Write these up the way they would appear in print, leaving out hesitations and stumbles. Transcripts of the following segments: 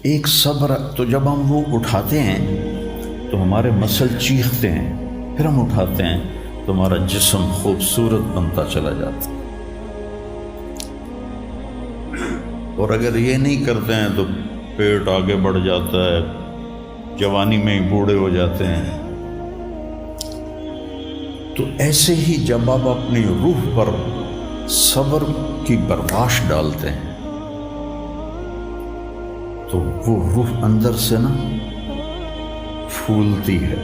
ایک صبر، تو جب ہم وہ اٹھاتے ہیں تو ہمارے مسل چیختے ہیں، پھر ہم اٹھاتے ہیں تو ہمارا جسم خوبصورت بنتا چلا جاتا ہے۔ اور اگر یہ نہیں کرتے ہیں تو پیٹ آگے بڑھ جاتا ہے، جوانی میں ہی بوڑھے ہو جاتے ہیں۔ تو ایسے ہی جب آپ اپنی روح پر صبر کی برباش ڈالتے ہیں تو وہ روح اندر سے نا پھولتی ہے،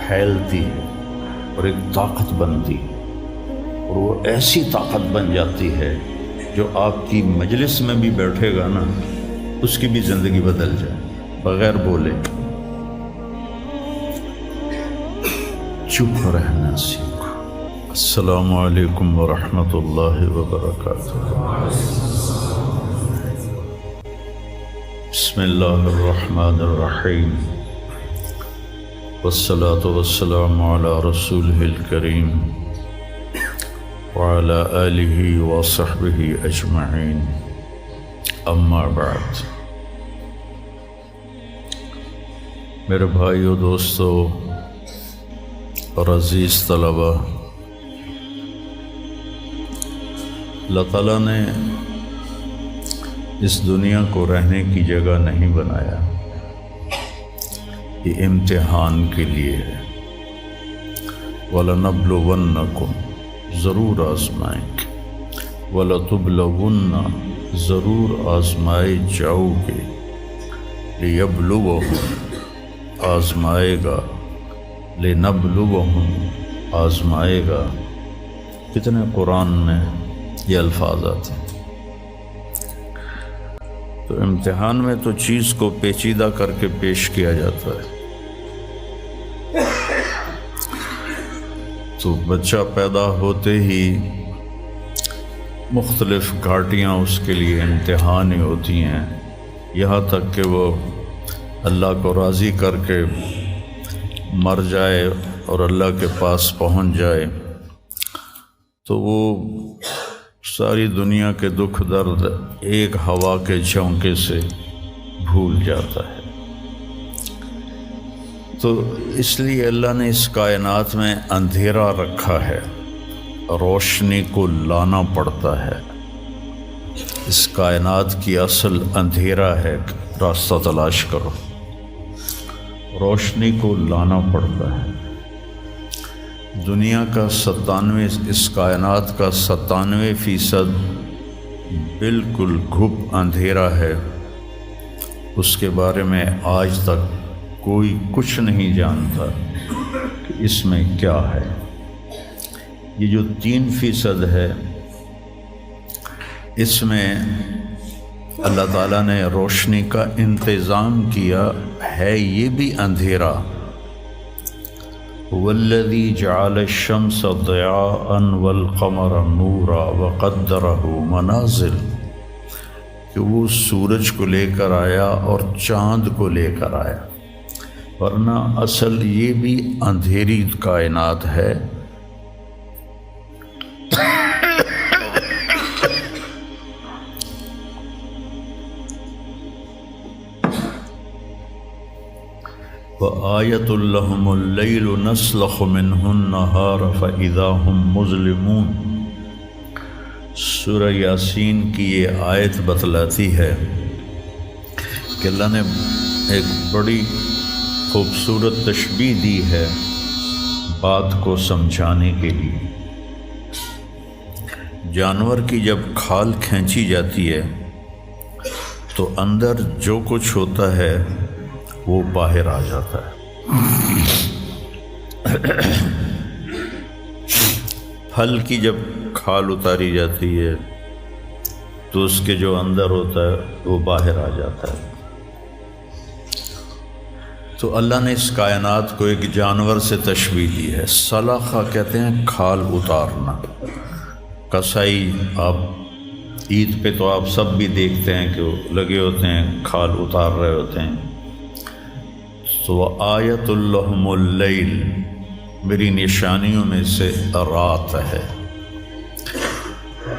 پھیلتی ہے اور ایک طاقت بنتی ہے، اور وہ ایسی طاقت بن جاتی ہے جو آپ کی مجلس میں بھی بیٹھے گا نا اس کی بھی زندگی بدل جائے بغیر بولے۔ چپ رہنا سیکھو۔ السلام علیکم ورحمۃ اللہ وبرکاتہ۔ بسم اللہ الرحمن الرحیم، والصلاة والسلام علی رسولہ الکریم وعلی آلہ وصحبہ اجمعین، اما بعد۔ میرے بھائیو، دوستو اور عزیز طلبہ، اللہ تعالیٰ نے اس دنیا کو رہنے کی جگہ نہیں بنایا، یہ امتحان کے لیے ہے۔ وَلَنَبْلُوَنَّكُمْ، ضرور آزمائیں گے، وَلَتُبْلَوُنَّ، ضرور آزمائے جاؤ گے، لِيَبْلُوَهُمْ، آزمائے گا، لِنَبْلُوَهُمْ، آزمائے گا۔ کتنے قرآن میں یہ الفاظ آتے ہیں۔ تو امتحان میں تو چیز کو پیچیدہ کر کے پیش کیا جاتا ہے۔ تو بچہ پیدا ہوتے ہی مختلف گھاٹیاں اس کے لیے امتحان ہی ہوتی ہیں، یہاں تک کہ وہ اللہ کو راضی کر کے مر جائے اور اللہ کے پاس پہنچ جائے تو وہ ساری دنیا کے دکھ درد ایک ہوا کے جھونکے سے بھول جاتا ہے۔ تو اس لیے اللہ نے اس کائنات میں اندھیرا رکھا ہے، روشنی کو لانا پڑتا ہے۔ اس کائنات کی اصل اندھیرا ہے، راستہ تلاش کرو، روشنی کو لانا پڑتا ہے۔ دنیا کا 97، اس کائنات کا 97% بالکل گھپ اندھیرا ہے، اس کے بارے میں آج تک کوئی کچھ نہیں جانتا کہ اس میں کیا ہے۔ یہ جو 3% ہے، اس میں اللہ تعالیٰ نے روشنی کا انتظام کیا ہے، یہ بھی اندھیرا۔ والذی جعل الشمس ضیاء والقمر نورا وقدرہ منازل، کہ وہ سورج کو لے کر آیا اور چاند کو لے کر آیا، ورنہ اصل یہ بھی اندھیری کائنات ہے۔ وَآیَةٌ لَهُمُ اللَّيْلُ نَسْلَخُ مِنْهُ النَّهَارَ فَإِذَا هُمْ مُظْلِمُونَ۔ سورہ یاسین کی یہ آیت بتلاتی ہے کہ اللہ نے ایک بڑی خوبصورت تشبیہ دی ہے بات کو سمجھانے کے لیے۔ جانور کی جب کھال کھینچی جاتی ہے تو اندر جو کچھ ہوتا ہے وہ باہر آ جاتا ہے۔ پھل کی جب کھال اتاری جاتی ہے تو اس کے جو اندر ہوتا ہے وہ باہر آ جاتا ہے۔ تو اللہ نے اس کائنات کو ایک جانور سے تشبیہ دی ہے۔ سلاخہ کہتے ہیں کھال اتارنا۔ کسائی، آپ عید پہ تو آپ سب بھی دیکھتے ہیں کہ وہ لگے ہوتے ہیں، کھال اتار رہے ہوتے ہیں۔ تو آیت لہم اللیل، میری نشانیوں میں سے رات ہے۔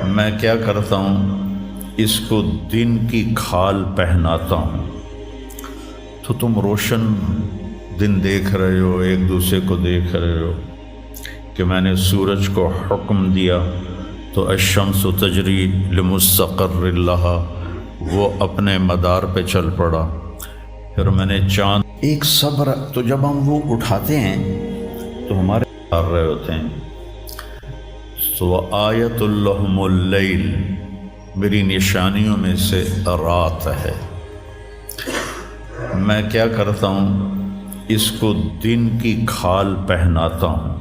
میں کیا کرتا ہوں، اس کو دن کی کھال پہناتا ہوں۔ تو تم روشن دن دیکھ رہے ہو، ایک دوسرے کو دیکھ رہے ہو کہ میں نے سورج کو حکم دیا تو الشمس تجری لمستقر لہا، وہ اپنے مدار پہ چل پڑا۔ پھر میں نے چاند ایک صبر، تو جب ہم وہ اٹھاتے ہیں تو ہمارے آ رہے ہوتے ہیں۔ تو آیت اللہم اللیل، میری نشانیوں میں سے رات ہے۔ میں کیا کرتا ہوں، اس کو دن کی کھال پہناتا ہوں۔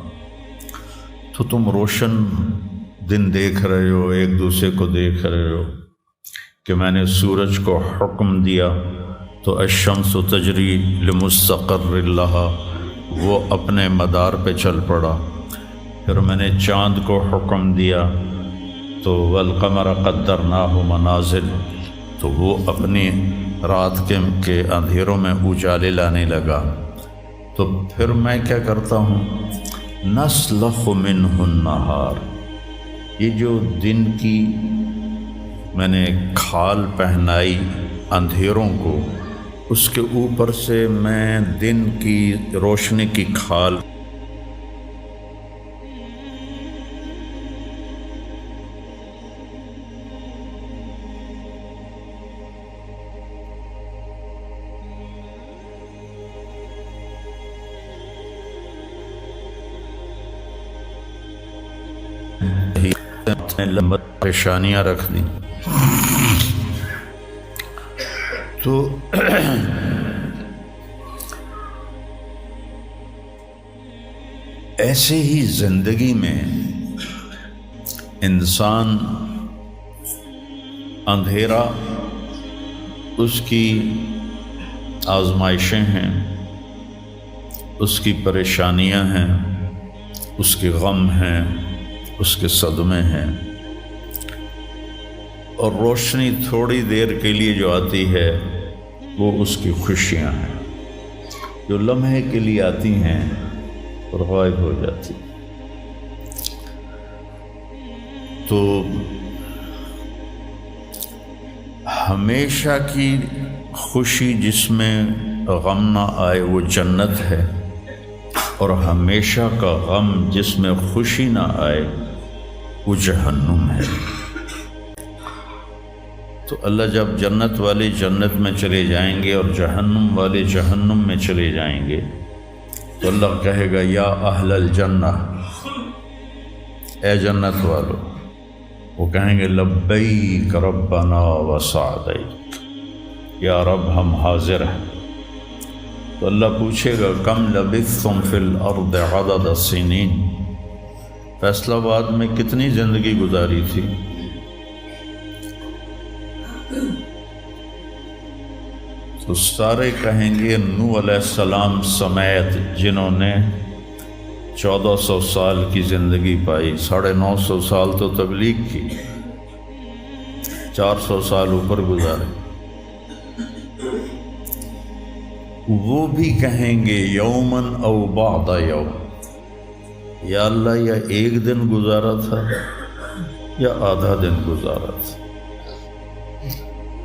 تو تم روشن دن دیکھ رہے ہو، ایک دوسرے کو دیکھ رہے ہو کہ میں نے سورج کو حکم دیا تو الشمس تجری لمستقر لہا، وہ اپنے مدار پہ چل پڑا۔ پھر میں نے چاند کو حکم دیا تو والقمر قدرناہ منازل، تو وہ اپنی رات کے اندھیروں میں اجالے لانے لگا۔ تو پھر میں کیا کرتا ہوں، نسلخ منہ النہار، یہ جو دن کی میں نے کھال پہنائی اندھیروں کو، اس کے اوپر سے میں دن کی روشنی کی کھال پریشانیاں رکھ دیں۔ تو ایسے ہی زندگی میں انسان اندھیرا اس کی آزمائشیں ہیں، اس کی پریشانیاں ہیں، اس کے غم ہیں، اس کے صدمے ہیں، اور روشنی تھوڑی دیر کے لیے جو آتی ہے وہ اس کی خوشیاں ہیں، جو لمحے کے لیے آتی ہیں اور غائب ہو جاتی۔ تو ہمیشہ کی خوشی جس میں غم نہ آئے وہ جنت ہے، اور ہمیشہ کا غم جس میں خوشی نہ آئے وہ جہنم ہے۔ تو اللہ جب جنت والے جنت میں چلے جائیں گے اور جہنم والے جہنم میں چلے جائیں گے تو اللہ کہے گا یا اہل الجنہ، اے جنت والو، وہ کہیں گے لبیک ربنا وسعدیک، یا رب ہم حاضر ہیں۔ تو اللہ پوچھے گا کم لبثتم فی الارض عدد السنین، فیصل آباد میں کتنی زندگی گزاری تھی؟ تو سارے کہیں گے نوح علیہ السلام سمیت، جنہوں نے 1400 سال کی زندگی پائی، 950 سال تو تبلیغ کی، 400 سال اوپر گزارے، وہ بھی کہیں گے یومن او بعد یوم، یا اللہ یا ایک دن گزارا تھا یا آدھا دن گزارا تھا۔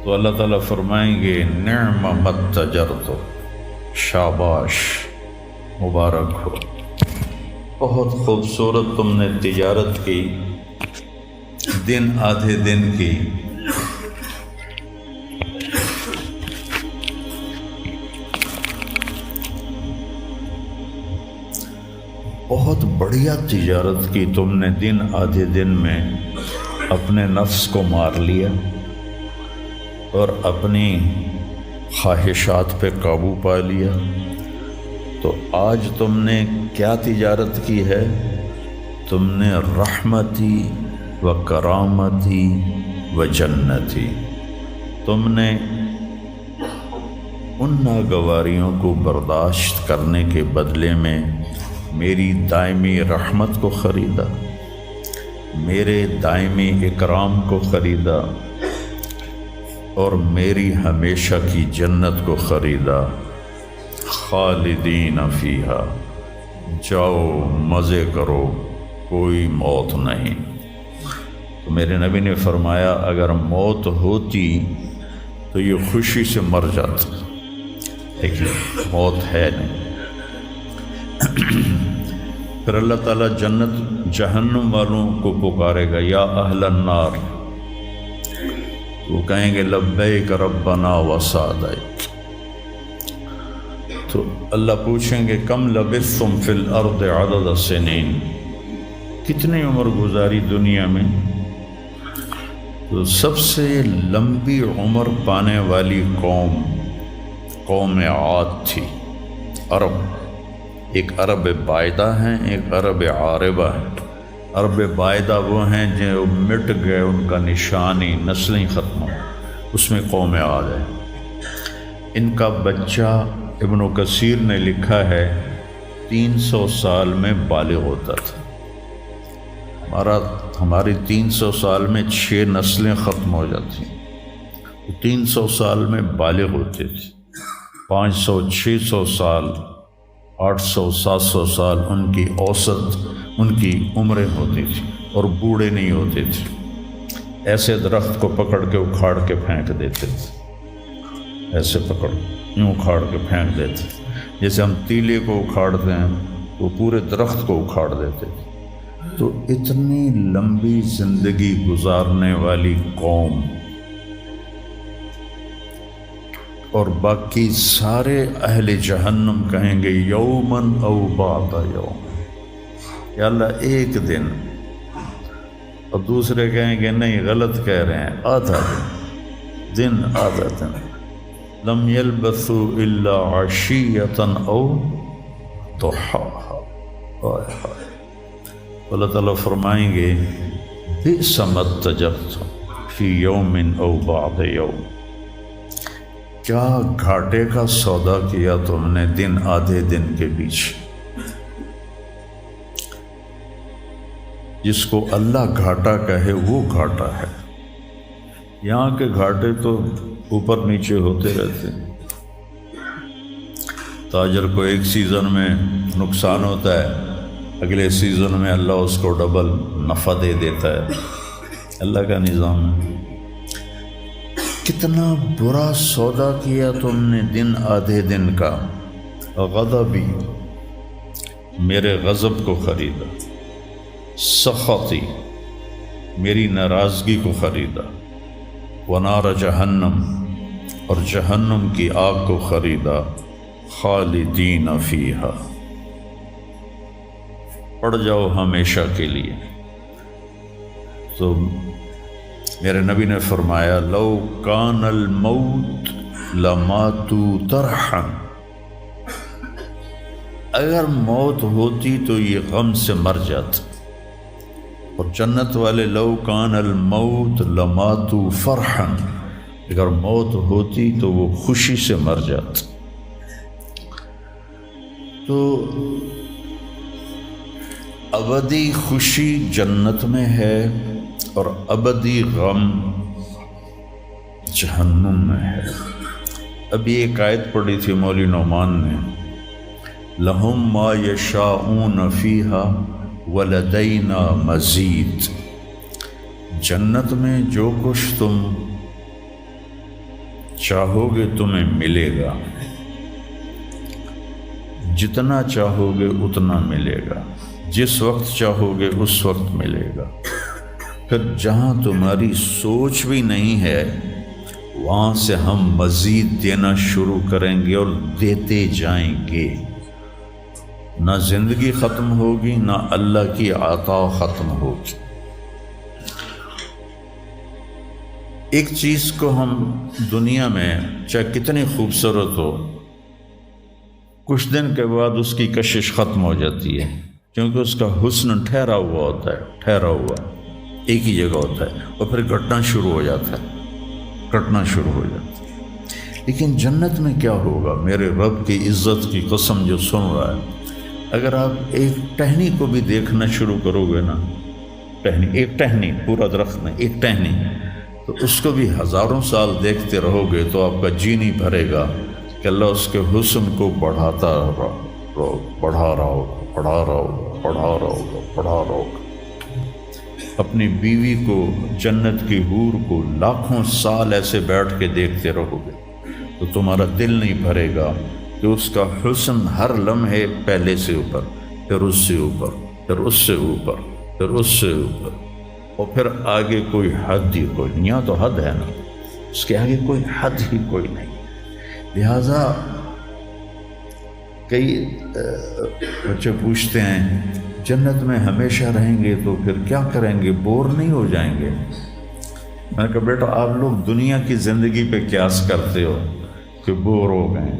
تو اللہ تعالیٰ فرمائیں گے نعم متجرت، شاباش، مبارک ہو، بہت خوبصورت تم نے تجارت کی، دن آدھے دن کی، بہت بڑھیا تجارت کی تم نے، دن آدھے دن میں اپنے نفس کو مار لیا اور اپنی خواہشات پہ قابو پا لیا۔ تو آج تم نے کیا تجارت کی ہے؟ تم نے رحمتی و کرامتی و جنتی، تم نے ان ناگواریوں کو برداشت کرنے کے بدلے میں میری دائمی رحمت کو خریدا، میرے دائمی اکرام کو خریدا، اور میری ہمیشہ کی جنت کو خریدا۔ خالدین فیہا، جاؤ مزے کرو، کوئی موت نہیں۔ تو میرے نبی نے فرمایا اگر موت ہوتی تو یہ خوشی سے مر جاتا، لیکن موت ہے نہیں۔ پھر اللہ تعالیٰ جنت جہنم والوں کو پکارے گا، یا اہل النار، وہ کہیں گے لبیک ربنا و سعدیک۔ تو اللہ پوچھیں گے کم لبثتم فی الارض عدد السنین، کتنی عمر گزاری دنیا میں؟ تو سب سے لمبی عمر پانے والی قوم عاد تھی، عرب۔ ایک عرب بائدہ ہیں، ایک عرب عاربہ ہیں۔ عرب بائدہ وہ ہیں جو مٹ گئے، ان کا نشانی نسلیں ختم ہو، اس میں قوم عاد ہے۔ ان کا بچہ ابن کثیر نے لکھا ہے 300 سال میں بالغ ہوتا تھا۔ ہماری 300 سال میں 6 نسلیں ختم ہو جاتی ہیں، 300 سال میں بالغ ہوتے تھے۔ 500 600 سال 800 700 سال ان کی اوسط ان کی عمریں ہوتی تھیں، اور بوڑھے نہیں ہوتے تھے۔ ایسے درخت کو پکڑ کے اکھاڑ کے پھینک دیتے تھے، ایسے پکڑ یوں اکھاڑ کے پھینک دیتے تھے، جیسے ہم تیلے کو اکھاڑتے ہیں، وہ پورے درخت کو اکھاڑ دیتے تھے۔ تو اتنی لمبی زندگی گزارنے والی قوم، اور باقی سارے اہل جہنم کہیں گے یومن او بعد یوم، یا اللہ ایک دن، اور دوسرے کہیں گے نہیں غلط کہہ رہے ہیں، آدھا دن آدھا دن۔ لم یلبثوا الا عشیۃ او ضحاها۔ اللہ تعالیٰ فرمائیں گے بئس ما اتجرتم فی یوم او بعد یوم، کیا گھاٹے کا سودا کیا تم نے دن آدھے دن کے بیچ۔ جس کو اللہ گھاٹا کہے وہ گھاٹا ہے، یہاں کے گھاٹے تو اوپر نیچے ہوتے رہتے ہیں۔ تاجر کو ایک سیزن میں نقصان ہوتا ہے، اگلے سیزن میں اللہ اس کو ڈبل نفع دے دیتا ہے، اللہ کا نظام ہے۔ کتنا برا سودا کیا تم نے دن آدھے دن کا۔ غضبی، میرے غضب کو خریدا، سخطی، میری ناراضگی کو خریدا، ونار جہنم، اور جہنم کی آگ کو خریدا، خالدین فیہا، پڑ جاؤ ہمیشہ کے لیے۔ تو میرے نبی نے فرمایا لو کان الموت لماتوا طرحا، اگر موت ہوتی تو یہ غم سے مر جاتے۔ اور جنت والے لو کان الموت لماتوا فرحا، اگر موت ہوتی تو وہ خوشی سے مر جاتے۔ تو ابدی خوشی جنت میں ہے، اور ابدی غم جہنم میں ہے۔ ابھی ایک آیت پڑھی تھی مولوی نعمان نے، لہم ما یشاءون فیہا ولدینا مزید، جنت میں جو کچھ تم چاہو گے تمہیں ملے گا، جتنا چاہو گے اتنا ملے گا، جس وقت چاہو گے اس وقت ملے گا۔ پھر جہاں تمہاری سوچ بھی نہیں ہے وہاں سے ہم مزید دینا شروع کریں گے، اور دیتے جائیں گے۔ نہ زندگی ختم ہوگی، نہ اللہ کی عطا ختم ہوگی۔ ایک چیز کو ہم دنیا میں چاہے کتنی خوبصورت ہو، کچھ دن کے بعد اس کی کشش ختم ہو جاتی ہے، کیونکہ اس کا حسن ٹھہرا ہوا ہوتا ہے، ٹھہرا ہوا ایک ہی جگہ ہوتا ہے، اور پھر گھٹنا شروع ہو جاتا ہے، کٹنا شروع ہو جاتا ہے۔ لیکن جنت میں کیا ہوگا؟ میرے رب کی عزت کی قسم جو سن رہا ہے، اگر آپ ایک ٹہنی کو بھی دیکھنا شروع کرو گے نا، ایک ٹہنی، پورا درخت نہیں، ایک ٹہنی، تو اس کو بھی ہزاروں سال دیکھتے رہو گے تو آپ کا جی نہیں بھرے گا کہ اللہ اس کے حسن کو بڑھاتا رہو، بڑھا رہا ہوگا، بڑھا رہا ہوگا، بڑھا رہا ہوگا، بڑھا رہا ہوگا۔ اپنی بیوی کو، جنت کی حور کو لاکھوں سال ایسے بیٹھ کے دیکھتے رہو گے، تو تمہارا دل نہیں بھرے گا کہ اس کا حسن ہر لمحے پہلے سے اوپر، پھر اس سے اوپر، پھر اس سے اوپر، پھر اس سے اوپر، اور پھر آگے کوئی حد ہی کوئی نہیں۔ یہاں تو حد ہے نا، اس کے آگے کوئی حد ہی کوئی نہیں۔ لہٰذا کئی بچے پوچھتے ہیں جنت میں ہمیشہ رہیں گے تو پھر کیا کریں گے، بور نہیں ہو جائیں گے؟ میں نے کہا بیٹا آپ لوگ دنیا کی زندگی پہ قیاس کرتے ہو کہ بور ہو گئے۔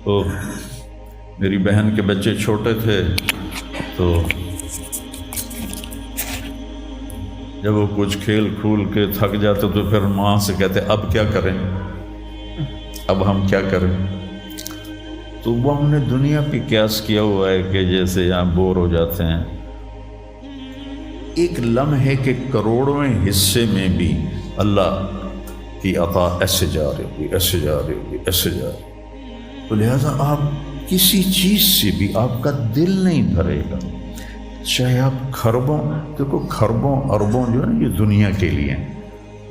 تو میری بہن کے بچے چھوٹے تھے تو جب وہ کچھ کھیل کھول کے تھک جاتے تو پھر ماں سے کہتے اب کیا کریں، اب ہم کیا کریں؟ تو وہ ہم نے دنیا پہ قیاس کیا ہوا ہے کہ جیسے یہاں بور ہو جاتے ہیں۔ ایک لمحے کے کروڑویں حصے میں بھی اللہ کی عطا ایسے جا رہی ہوگی، ایسے جا رہی ہوگی، ایسے جا رہی ہوگی۔ تو لہٰذا آپ کسی چیز سے بھی آپ کا دل نہیں بھرے گا، چاہے آپ کھربوں، دیکھو کھربوں اربوں جو ہے نا یہ دنیا کے لیے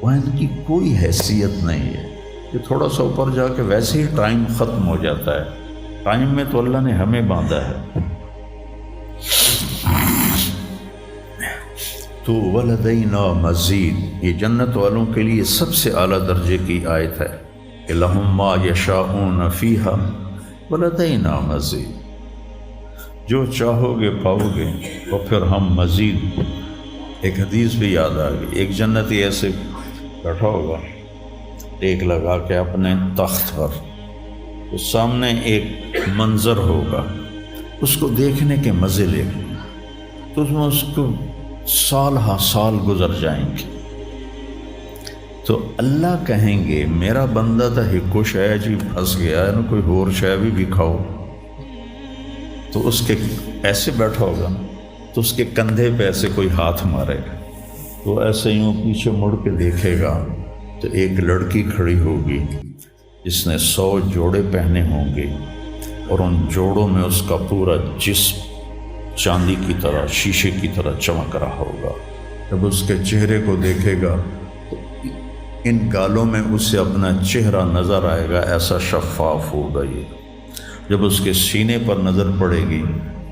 وہاں ان کی کوئی حیثیت نہیں ہے۔ یہ تھوڑا سا اوپر جا کے ویسے ہی ٹائم ختم ہو جاتا ہے۔ ٹائم میں تو اللہ نے ہمیں باندھا ہے۔ تو وَلَدَيْنَا مَزِيدٌ، یہ جنت والوں کے لیے سب سے اعلیٰ درجے کی آیت ہے کہ لَهُم مَّا يَشَاءُونَ فِيهَا وَلَدَيْنَا مَزِيدٌ، جو چاہو گے پاؤ گے، اور پھر ہم مزید۔ ایک حدیث بھی یاد آ گئی، ایک جنتی ایسے بیٹھا ہوگا ٹیک لگا کے اپنے تخت پر، تو سامنے ایک منظر ہوگا، اس کو دیکھنے کے مزے لے گا، تو اس میں اس کو سال ہا سال گزر جائیں گے۔ تو اللہ کہیں گے میرا بندہ تھا ہکو شے جی پھنس گیا ہے نا، کوئی اور شے بھی کھاؤ۔ تو اس کے ایسے بیٹھا ہوگا تو اس کے کندھے پہ ایسے کوئی ہاتھ مارے گا، تو ایسے یوں پیچھے مڑ کے دیکھے گا تو ایک لڑکی کھڑی ہوگی جس نے 100 جوڑے پہنے ہوں گے، اور ان جوڑوں میں اس کا پورا جسم چاندی کی طرح، شیشے کی طرح چمک رہا ہوگا۔ جب اس کے چہرے کو دیکھے گا تو ان گالوں میں اسے اپنا چہرہ نظر آئے گا، ایسا شفاف ہوگا یہ۔ جب اس کے سینے پر نظر پڑے گی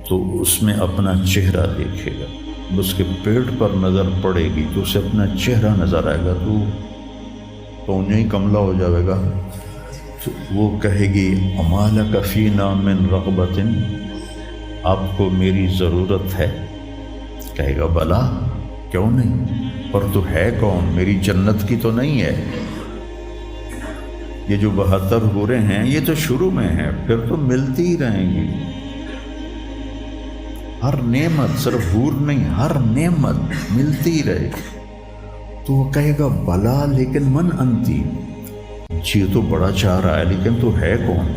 تو اس میں اپنا چہرہ دیکھے گا، جب اس کے پیٹ پر نظر پڑے گی تو اسے اپنا چہرہ نظر آئے گا، تو انہیں ہی کملا ہو جائے گا۔ تو وہ کہے گی اما لک فینا من رغبۃ، آپ کو میری ضرورت ہے؟ کہے گا بلا، کیوں نہیں، پر تو ہے کون، میری جنت کی تو نہیں ہے۔ یہ جو 72 حوریں ہیں یہ تو شروع میں ہیں، پھر تو ملتی ہی رہیں گی ہر نعمت، صرف حور نہیں، ہر نعمت ملتی ہی رہے گی۔ تو وہ کہے گا بلا لیکن من انتی، جی تو بڑا چاہ رہا ہے لیکن تو ہے کون؟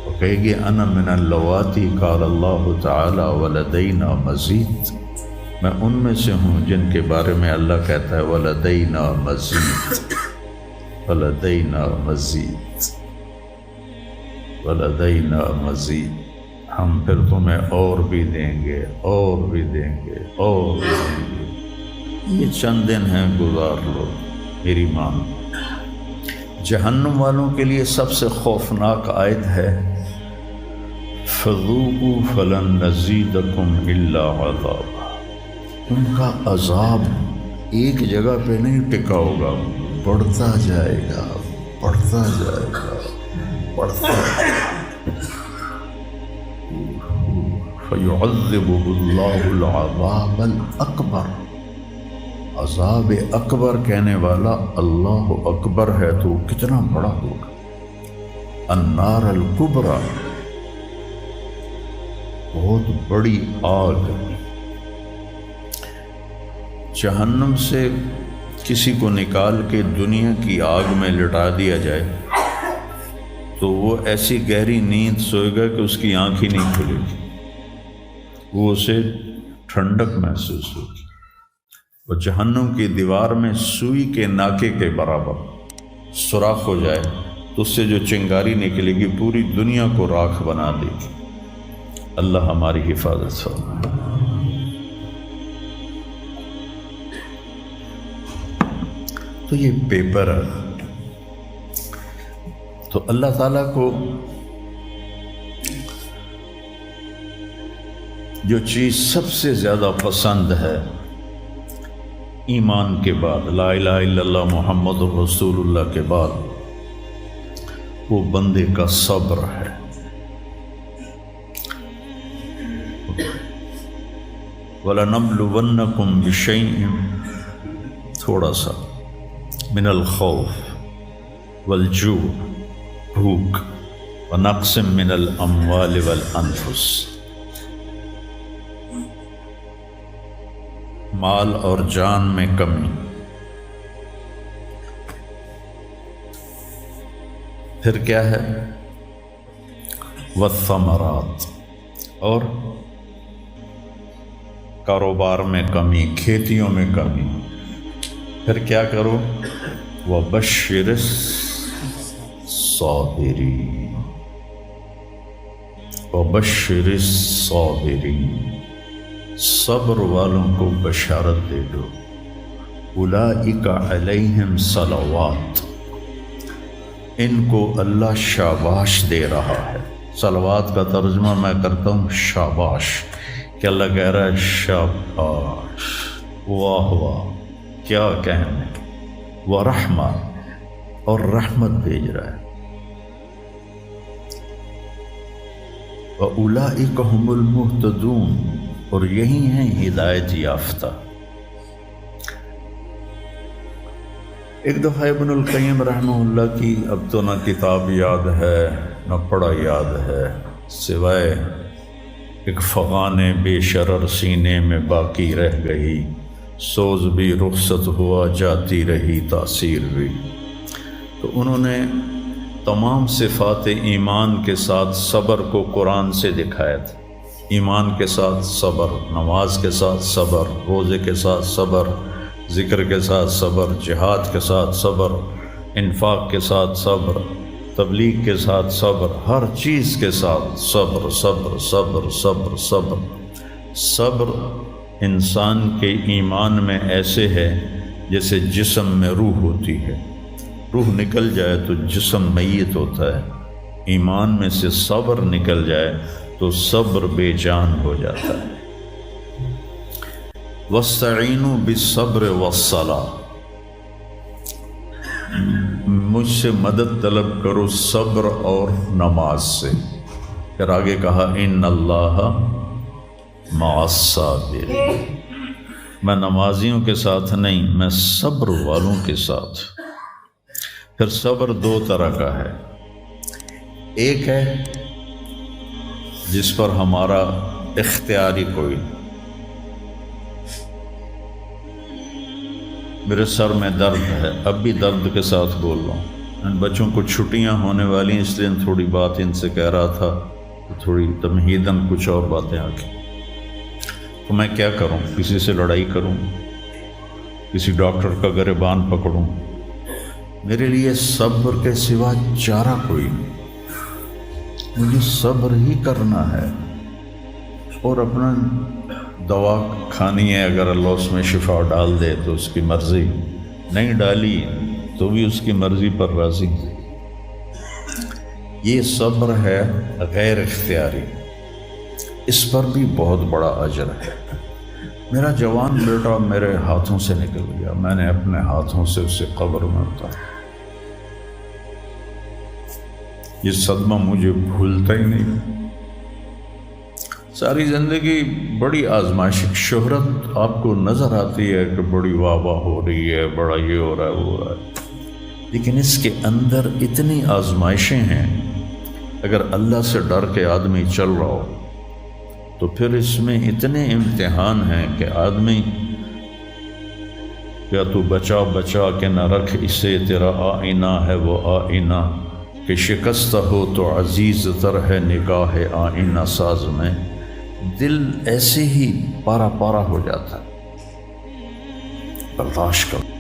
وہ کہے گی انا من اللواتی قال اللہ تعالی ولدینا مزید، میں ان میں سے ہوں جن کے بارے میں اللہ کہتا ہے ولدینا مزید، ولدینا مزید، ولدینا مزید، ہم پھر تمہیں اور بھی دیں گے، اور بھی دیں گے، اور بھی دیں گے۔ یہ چند دن ہیں، گزار لو میری ماں۔ جہنم والوں کے لیے سب سے خوفناک آیت ہے فَذُوقُوا فَلَن نَّزِيدَكُمْ إِلَّا عَذَابًا، ان کا عذاب ایک جگہ پہ نہیں ٹکا ہوگا، بڑھتا جائے گا، بڑھتا جائے گا، بڑھتا جائے گا۔ فَيُعَذِّبُهُ اللَّهُ الْعَذَابَ الْأَكْبَرَ، عذاب اکبر کہنے والا اللہ اکبر ہے تو کتنا بڑا ہوگا۔ النار الکبریٰ، بہت بڑی آگ۔ جہنم سے کسی کو نکال کے دنیا کی آگ میں لٹا دیا جائے تو وہ ایسی گہری نیند سوئے گا کہ اس کی آنکھ ہی نہیں کھلے گی، وہ اسے ٹھنڈک محسوس ہوگی۔ اور جہنم کی دیوار میں سوئی کے ناکے کے برابر سوراخ ہو جائے تو اس سے جو چنگاری نکلے گی پوری دنیا کو راکھ بنا دے گی۔ اللہ ہماری حفاظت فرمائے۔ تو یہ پیپر ہے، تو اللہ تعالیٰ کو جو چیز سب سے زیادہ پسند ہے ایمان کے بعد، لا الہ الا اللہ محمد رسول اللہ کے بعد، وہ بندے کا صبر ہے۔ وَلَنَبْلُوَنَّكُمْ بِشَيْءٍ، تھوڑا سا، من الخوف والجوع، بھوک، ونقص من الاموال والانفس، مال اور جان میں کمی، پھر کیا ہے؟ والثمرات، اور کاروبار میں کمی، کھیتیوں میں کمی، پھر کیا کرو؟ وَبَشِّرِ الصَّابِرِينَ، وَبَشِّرِ الصَّابِرِينَ، صبر والوں کو بشارت دے دو۔ اولئک علیہم صلوات، ان کو اللہ شاباش دے رہا ہے۔ صلوات کا ترجمہ میں کرتا ہوں شاباش، کہ اللہ کہہ رہا ہے شاباش، واہ واہ، کیا کہنے، ورحمہ، اور رحمت بھیج رہا ہے۔ وَأُولَئِكَ هُمُ الْمُهْتَدُونَ، اور یہی ہیں ہدایت یافتہ۔ ایک دفعہ ابن القیم رحمہ اللہ کی اب تو نہ کتاب یاد ہے نہ پڑھا یاد ہے، سوائے ایک فغان بے شرر سینے میں باقی رہ گئی، سوز بھی رخصت ہوا جاتی رہی تاثیر بھی۔ تو انہوں نے تمام صفات ایمان کے ساتھ صبر کو قرآن سے دکھایا تھا۔ ایمان کے ساتھ صبر، نماز کے ساتھ صبر، روزے کے ساتھ صبر، ذکر کے ساتھ صبر، جہاد کے ساتھ صبر، انفاق کے ساتھ صبر، تبلیغ کے ساتھ صبر، ہر چیز کے ساتھ صبر صبر صبر صبر صبر۔ صبر انسان کے ایمان میں ایسے ہے جیسے جسم میں روح ہوتی ہے، روح نکل جائے تو جسم میت ہوتا ہے، ایمان میں سے صبر نکل جائے تو صبر بے جان ہو جاتا ہے۔ وَاسْتَعِینُوا بِالصَّبْرِ وَالصَّلَاةِ، مجھ سے مدد طلب کرو صبر اور نماز سے۔ پھر آگے کہا اِنَّ اللَّهَ مَعَ الصَّابِرِينَ، میں نمازیوں کے ساتھ نہیں، میں صبر والوں کے ساتھ۔ پھر صبر دو طرح کا ہے، ایک ہے جس پر ہمارا اختیاری کوئی، میرے سر میں درد ہے، اب بھی درد کے ساتھ بول رہا ہوں، ان بچوں کو چھٹیاں ہونے والی ہیں، اس لیے تھوڑی بات ان سے کہہ رہا تھا، تھوڑی تمہیداً کچھ اور باتیں آ گئی۔ تو میں کیا کروں؟ کسی سے لڑائی کروں؟ کسی ڈاکٹر کا گریبان پکڑوں؟ میرے لیے صبر کے سوا چارہ کوئی نہیں، مجھے صبر ہی کرنا ہے، اور اپنا دوا کھانی ہے، اگر اللہ اس میں شفا ڈال دے تو اس کی مرضی، نہیں ڈالی تو بھی اس کی مرضی پر راضی۔ یہ صبر ہے غیر اختیاری، اس پر بھی بہت بڑا اجر ہے۔ میرا جوان بیٹا میرے ہاتھوں سے نکل گیا، میں نے اپنے ہاتھوں سے اسے قبر میں اتارا، یہ صدمہ مجھے بھولتا ہی نہیں۔ ساری زندگی بڑی آزمائش، شہرت آپ کو نظر آتی ہے کہ بڑی واہ واہ ہو رہی ہے، بڑا یہ ہو رہا ہے وہ ہو رہا ہے، لیکن اس کے اندر اتنی آزمائشیں ہیں۔ اگر اللہ سے ڈر کے آدمی چل رہا ہو تو پھر اس میں اتنے امتحان ہیں کہ آدمی یا تو بچا بچا کے نہ رکھ اسے، تیرا آئینہ ہے وہ آئینہ، کہ شکستہ ہو تو عزیز تر ہے نگاہ آئینہ ساز میں۔ دل ایسے ہی پارا پارا ہو جاتا ہے، برداشت کرو۔